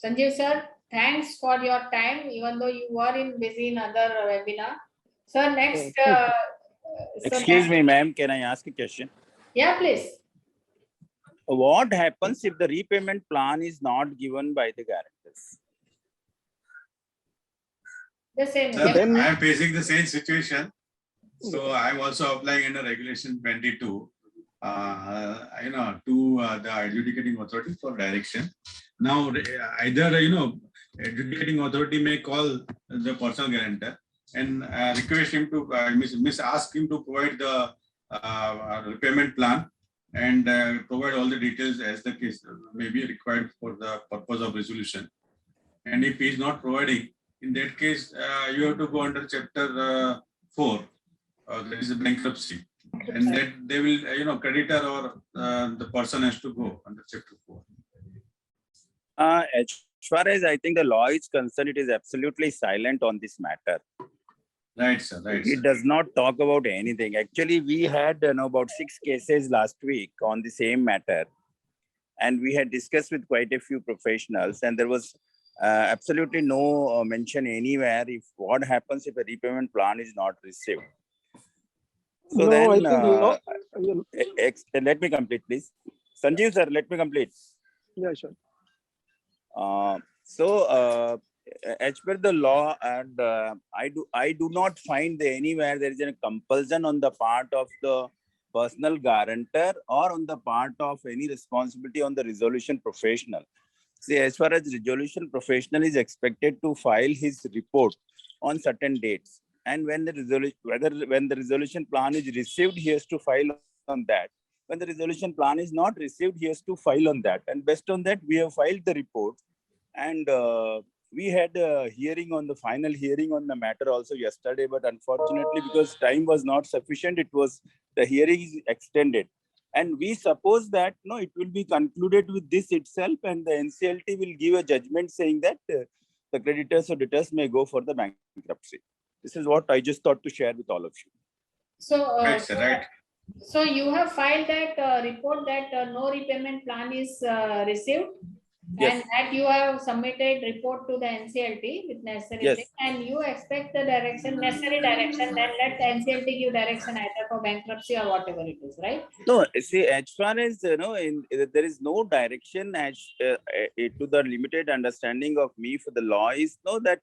Sanjeev sir, thanks for your time, even though you were busy in other webinar. Sir, next. Excuse me, ma'am. Can I ask a question? Yeah, please. What happens if the repayment plan is not given by the guarantors? The same. Sir, I am facing the same situation. So I am also applying under Regulation 22, to the adjudicating authority for direction. Now, either adjudicating authority may call the personal guarantor and request him to ask him to provide the repayment plan and provide all the details as the case may be required for the purpose of resolution. And if he is not providing, in that case, you have to go under Chapter 4. That is a bankruptcy, and that they will, creditor or the person has to go under Chapter 4. As far as I think the law is concerned, it is absolutely silent on this matter. Right, sir. Right. It does not talk about anything. Actually, we had about 6 cases last week on the same matter, and we had discussed with quite a few professionals, and there was absolutely no mention anywhere if what happens if a repayment plan is not received. So no, then, I think let me complete, please. Sanjeev sir, let me complete. yeah, sure. As per the law, and I do not find anywhere there is a compulsion on the part of the personal guarantor or on the part of any responsibility on the resolution professional. See, as far as resolution professional is expected to file his report on certain dates, and when the resolution plan is received, he has to file on that. When the resolution plan is not received, he has to file on that. And based on that, we have filed the report. And we had a final hearing on the matter also yesterday, but unfortunately, because time was not sufficient, the hearing is extended. And we suppose that it will be concluded with this itself, and the NCLT will give a judgment saying that the creditors or debtors may go for the bankruptcy. This is what I just thought to share with all of you. So, Right, sir, right. So you have filed that report that no repayment plan is received, Yes. and that you have submitted report to the NCLT with necessary Yes. thing, and you expect the necessary direction, then let NCLT give direction either for bankruptcy or whatever it is, right? No, see, as far as there is no direction as to the limited understanding of me for the law is that.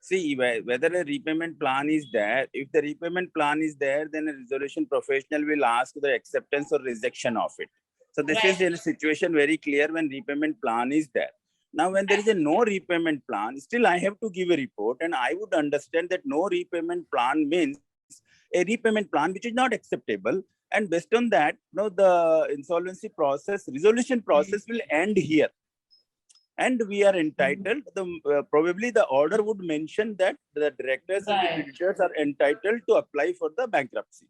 See, whether a repayment plan is there, if the repayment plan is there, then a resolution professional will ask the acceptance or rejection of it. So this is in a situation very clear when repayment plan is there. Now, when there is a no repayment plan, still I have to give a report, and I would understand that no repayment plan means a repayment plan which is not acceptable. And based on that, the insolvency process, resolution process will end here. And we are entitled, probably the order would mention that the directors and the creditors are entitled to apply for the bankruptcy.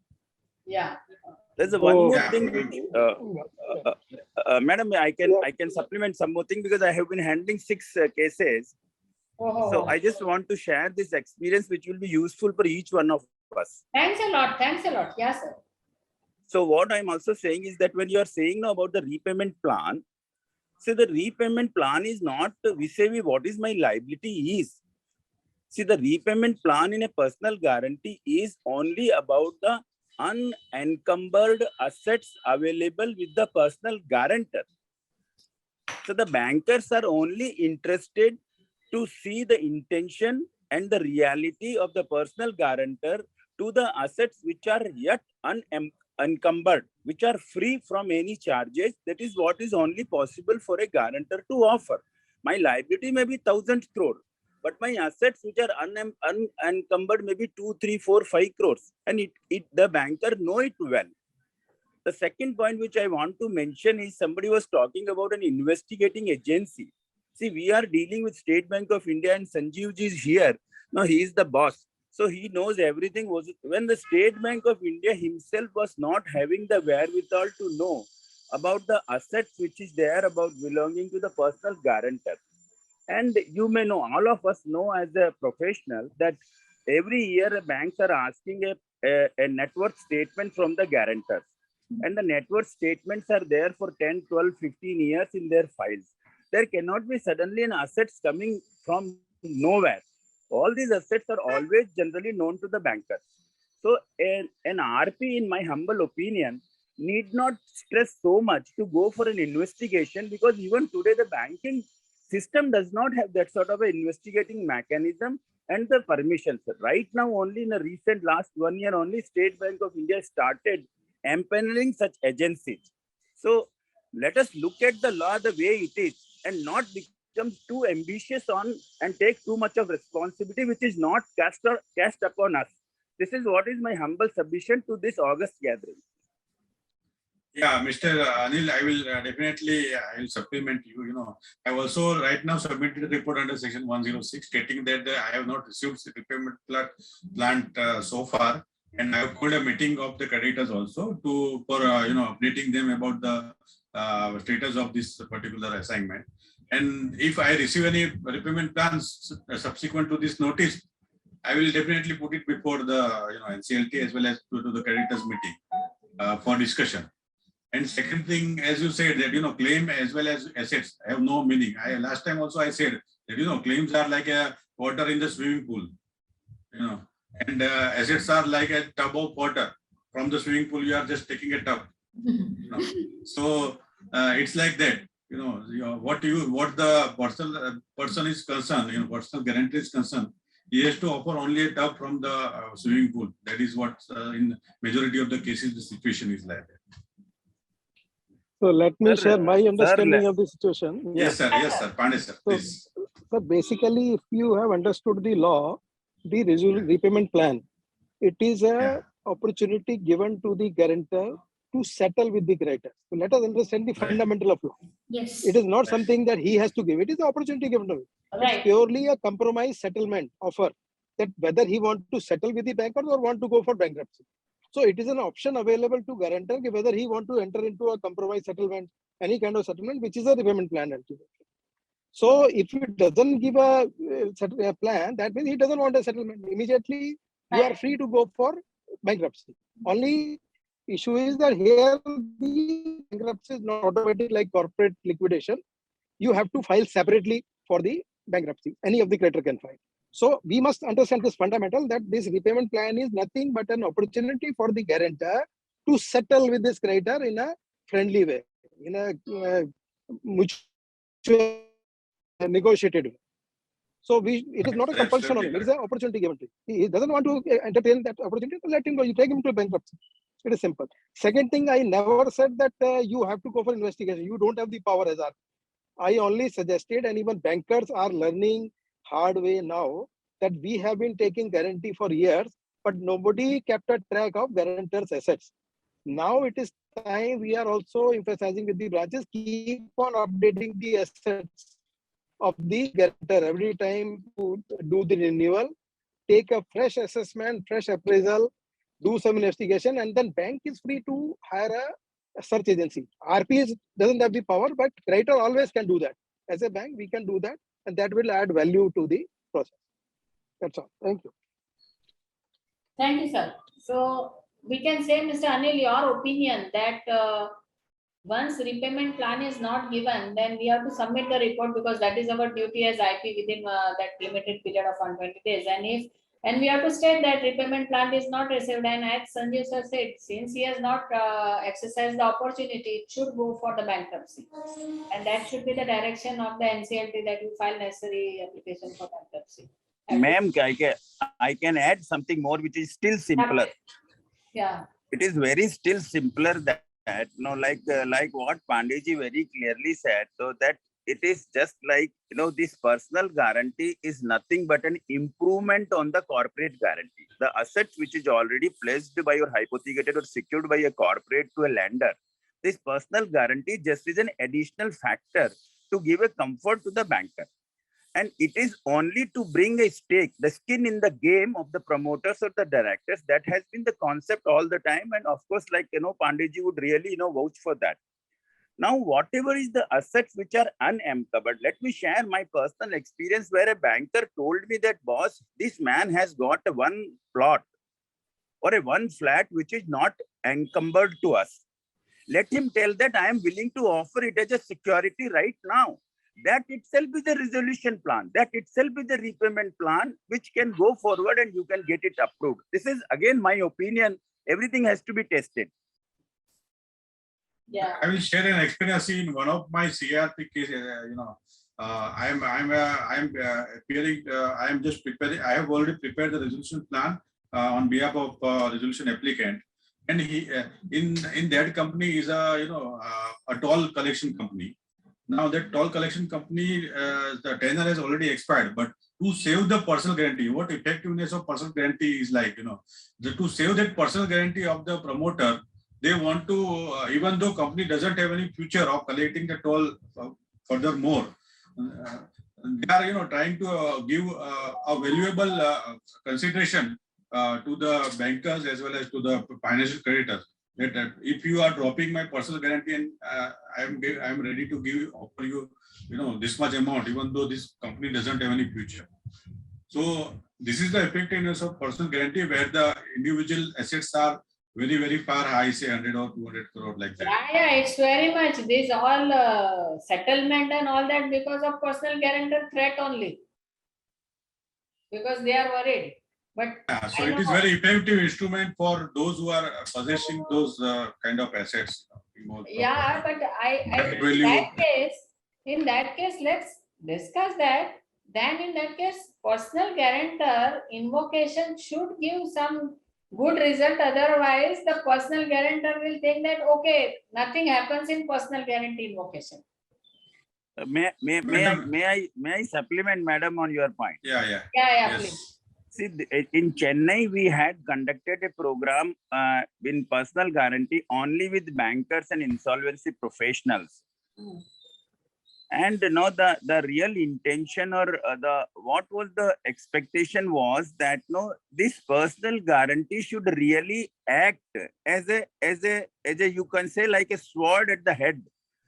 Yeah. There's one more thing which, madam, I can supplement some more thing because I have been handling 6 cases. So I just want to share this experience which will be useful for each one of us. Thanks a lot. Thanks a lot. Yes, sir. So what I'm also saying is that when you are saying now about the repayment plan, see, the repayment plan is not vis-a-vis what is my liability is. See, the repayment plan in a personal guarantee is only about the unencumbered assets available with the personal guarantor. So the bankers are only interested to see the intention and the reality of the personal guarantor to the assets which are yet unencumbered, which are free from any charges. That is what is only possible for a guarantor to offer. My liability may be 1,000 crore, but my assets which are unencumbered may be 2, 3, 4, 5 crores. And the banker know it well. The second point which I want to mention is somebody was talking about an investigating agency. See, we are dealing with State Bank of India and Sanjeev ji is here. Now he is the boss. So he knows everything. When the State Bank of India himself was not having the wherewithal to know about the assets which is there about belonging to the personal guarantor. And you may know, all of us know as a professional that every year banks are asking a net worth statement from the guarantors. And the net worth statements are there for 10, 12, 15 years in their files. There cannot be suddenly an assets coming from nowhere. All these assets are always generally known to the bankers. So an RP, in my humble opinion, need not stress so much to go for an investigation, because even today the banking system does not have that sort of an investigating mechanism and the permissions. Right now, only in a recent last 1 year, only State Bank of India started empaneling such agencies. So let us look at the law the way it is and not become too ambitious on and take too much of responsibility which is not cast upon us. This is what is my humble submission to this August gathering. Yeah, Mr. Anil, I will definitely I will supplement you. You know, I also right now submitted a report under Section 106 stating that I have not received the repayment plan so far, and I have called a meeting of the creditors also for updating them about the status of this particular assignment. And if I receive any repayment plans subsequent to this notice, I will definitely put it before the NCLT as well as to the creditors meeting for discussion. And second thing, as you said, that claim as well as assets have no meaning. Last time also I said that claims are like a water in the swimming pool, and assets are like a tub of water. From the swimming pool, you are just taking a tub. So it's like that. What the person is concerned, personal guarantee is concerned, he has to offer only a tub from the swimming pool. That is what in majority of the cases the situation is like that. So let me share my understanding of the situation. Yes, sir. Yes, sir. Pandey, sir. Please. So basically, if you have understood the law, the repayment plan, it is a opportunity given to the guarantor to settle with the creditor. So let us understand the fundamental of law. Yes. It is not something that he has to give. It is an opportunity given to him. Right. It's purely a compromise settlement offer, that whether he wants to settle with the bankers or want to go for bankruptcy. So it is an option available to guarantor whether he want to enter into a compromise settlement, any kind of settlement, which is a repayment plan. So if he doesn't give a plan, that means he doesn't want a settlement. Immediately, you are free to go for bankruptcy. Only issue is that here the bankruptcy is not automatic like corporate liquidation. You have to file separately for the bankruptcy. Any of the creditor can file. So we must understand this fundamental, that this repayment plan is nothing but an opportunity for the guarantor to settle with this creditor in a friendly way, in a mutual negotiated way. So it is not a compulsion on him. It is an opportunity given to him. He doesn't want to entertain that opportunity, so let him go. You take him to bankruptcy. It is simple. Second thing, I never said that you have to go for investigation. You don't have the power as RP. I only suggested, and even bankers are learning hard way now, that we have been taking guarantee for years, but nobody kept a track of guarantors' assets. Now it is time we are also emphasizing with the branches, keep on updating the assets of the guarantor every time to do the renewal, take a fresh assessment, fresh appraisal, do some investigation, and then bank is free to hire a search agency. RP doesn't have the power, but creditor always can do that. As a bank, we can do that, and that will add value to the process. That's all. Thank you. Thank you, sir. So we can say, Mr. Anil, your opinion that once repayment plan is not given, then we have to submit the report, because that is our duty as IP within that limited period of 120 days. And we have to state that repayment plan is not received. And as Sanjeev sir said, since he has not exercised the opportunity, it should go for the bankruptcy. And that should be the direction of the NCLT, that you file necessary application for bankruptcy. Ma'am, I can add something more which is still simpler. Yeah. it is very still simpler that, like what Pandeyji very clearly said, so that it is just like, this personal guarantee is nothing but an improvement on the corporate guarantee. The assets which is already pledged by or hypothecated or secured by a corporate to a lender, this personal guarantee just is an additional factor to give a comfort to the banker. And it is only to bring a stake, the skin in the game of the promoters or the directors. That has been the concept all the time. And of course, Pandeyji would really, vouch for that. Now, whatever is the assets which are unencumbered, let me share my personal experience where a banker told me that, boss, this man has got a one plot or a one flat which is not encumbered to us. Let him tell that I am willing to offer it as a security right now. That itself is a resolution plan. That itself is a repayment plan which can go forward and you can get it approved. This is again my opinion. Everything has to be tested. Yeah. I will share an experience in one of my CRP cases. I am just preparing. I have already prepared the resolution plan on behalf of resolution applicant, and he in that company is a toll collection company. Now that toll collection company, the tenure has already expired, but to save the personal guarantee, what effectiveness of personal guarantee is like, to save that personal guarantee of the promoter, they want to, even though company doesn't have any future of collecting the toll furthermore, they are, trying to give a valuable consideration to the bankers as well as to the financial creditors. That if you are dropping my personal guarantee and I am ready to offer you, this much amount, even though this company doesn't have any future. So this is the effectiveness of personal guarantee where the individual assets are very, very far high, say 100 or 200 crore like that. Yeah, it's very much. This all settlement and all that because of personal guarantor threat only. Because they are worried. But yeah, so it is very effective instrument for those who are possessing those kind of assets. Yeah, but in that case, let's discuss that. Then in that case, personal guarantor invocation should give some good result. Otherwise, the personal guarantor will think that, okay, nothing happens in personal guarantee invocation. May I supplement, madam, on your point? Yeah, yes. Please. See, in Chennai, we had conducted a program in personal guarantee only with bankers and insolvency professionals. And the real intention or what was the expectation was that this personal guarantee should really act as a you can say like a sword at the head.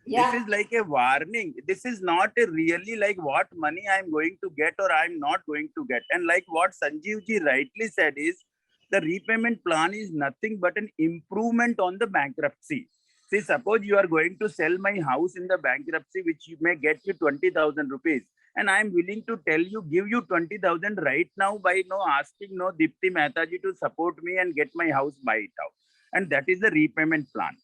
Yeah. This is like a warning. This is not a really like what money I'm going to get or I'm not going to get. And like what Sanjeev ji rightly said is the repayment plan is nothing but an improvement on the bankruptcy. See, suppose you are going to sell my house in the bankruptcy, which you may get you 20,000 rupees. And I'm willing to give you 20,000 right now by asking Dipti Mehta ji to support me and get my house buy it out. And that is the repayment plan.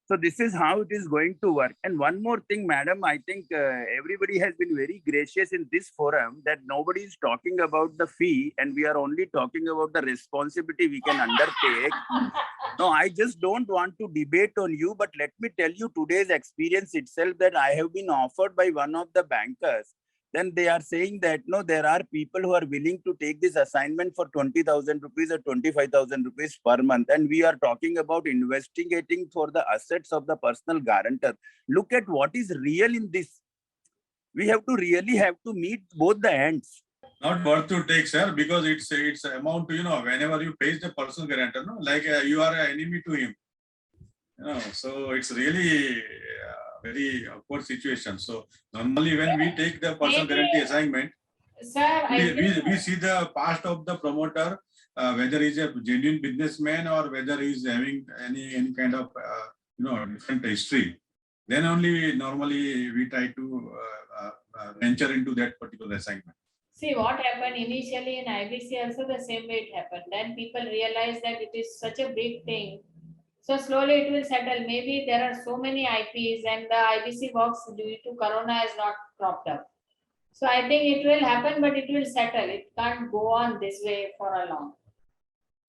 So this is how it is going to work. And one more thing, madam, I think everybody has been very gracious in this forum that nobody is talking about the fee and we are only talking about the responsibility we can undertake. No, I just don't want to debate on you, but let me tell you today's experience itself that I have been offered by one of the bankers. Then they are saying that there are people who are willing to take this assignment for 20,000 rupees or 25,000 rupees per month. And we are talking about investigating for the assets of the personal guarantor. Look at what is real in this. We have to meet both the ends. Not worth to take, sir, because it's amount to, whenever you face the personal guarantor, like you are an enemy to him. So it's really very awkward situation. So normally when we take the personal guarantee assignment, sir, we see the past of the promoter, whether he's a genuine businessman or whether he's having any kind of different history. Then only normally we try to venture into that particular assignment. See what happened initially in IBC also the same way it happened. Then people realize that it is such a big thing. So slowly it will settle. Maybe there are so many IPs and the IBC box due to Corona has not cropped up. So I think it will happen, but it will settle. It can't go on this way for a long.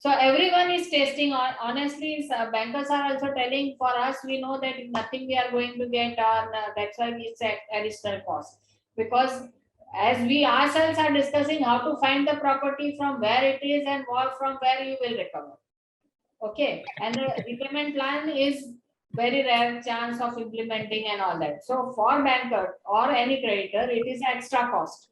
So everyone is tasting. Honestly, bankers are also telling for us, we know that nothing we are going to get on. That's why we set additional cost. Because as we ourselves are discussing how to find the property from where it is and what from where you will recover. Okay. And the repayment plan is very rare chance of implementing and all that. So for banker or any creditor, it is extra cost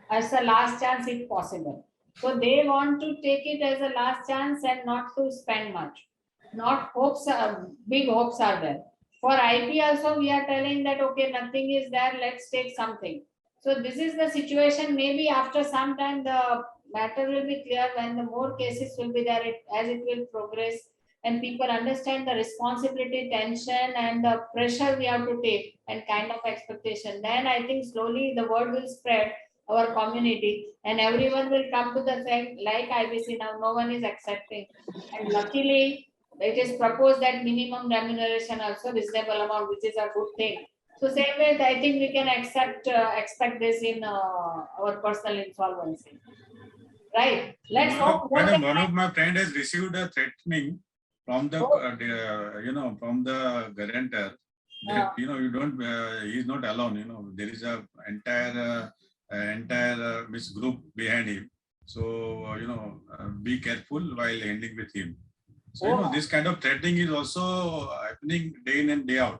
as the last chance if possible. So they want to take it as a last chance and not to spend much. Not hopes, big hopes are there. For IP also, we are telling that, okay, nothing is there, let's take something. So this is the situation. Maybe after some time, the matter will be clear when the more cases will be there as it will progress and people understand the responsibility, tension, and the pressure we have to take and kind of expectation. Then I think slowly the word will spread our community and everyone will come to the fact like IBC now, no one is accepting. And luckily, it is proposed that minimum remuneration also reasonable amount, which is a good thing. So same way, I think we can expect this in our personal insolvency. Right. Let's hope. Madam, one of my friend has received a threatening from the, from the guarantor. That, you don't, he is not alone, there is a entire this group behind him. So, be careful while handling with him. So, this kind of threatening is also happening day in and day out.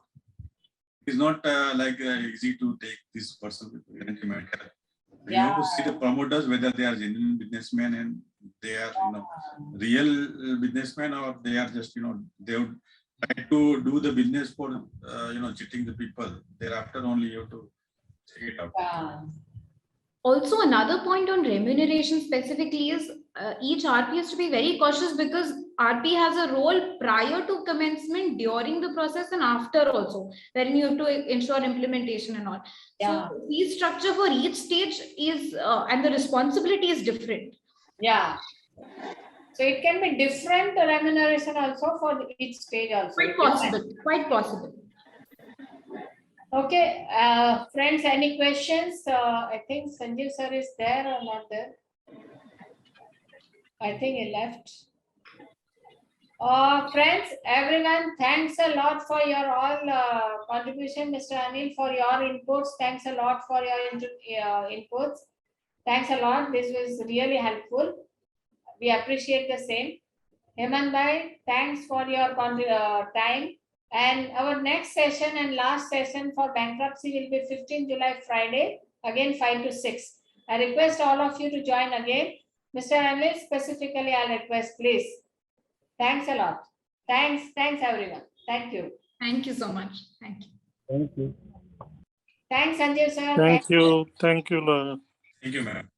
It's not easy to take this person with guarantee matter. You have to see the promoters, whether they are genuine businessmen and they are, real businessmen, or they are just, they would try to do the business for, cheating the people. Thereafter only you have to check it out. Also, another point on remuneration specifically is each RP has to be very cautious because RP has a role prior to commencement, during the process, and after also, wherein you have to ensure implementation and all. So, fee structure for each stage is, and the responsibility is different. Yeah. So it can be different remuneration also for each stage also. Quite possible. Quite possible. Okay, friends, any questions? I think Sanjeev sir is there or not there? I think he left. Friends, everyone, thanks a lot for your all contribution. Mr. Anil, for your inputs. Thanks a lot for your inputs. Thanks a lot. This was really helpful. We appreciate the same. Hemant bhai, thanks for your time. And our next session and last session for bankruptcy will be 15 July, Friday, again 5 to 6. I request all of you to join again. Mr. Anil, specifically, I'll request, please. Thanks a lot. Thanks everyone. Thank you. Thank you so much. Thank you. Thank you. Thanks, Sanjeev sir. Thank you. Thank you, Laura. Thank you, ma'am.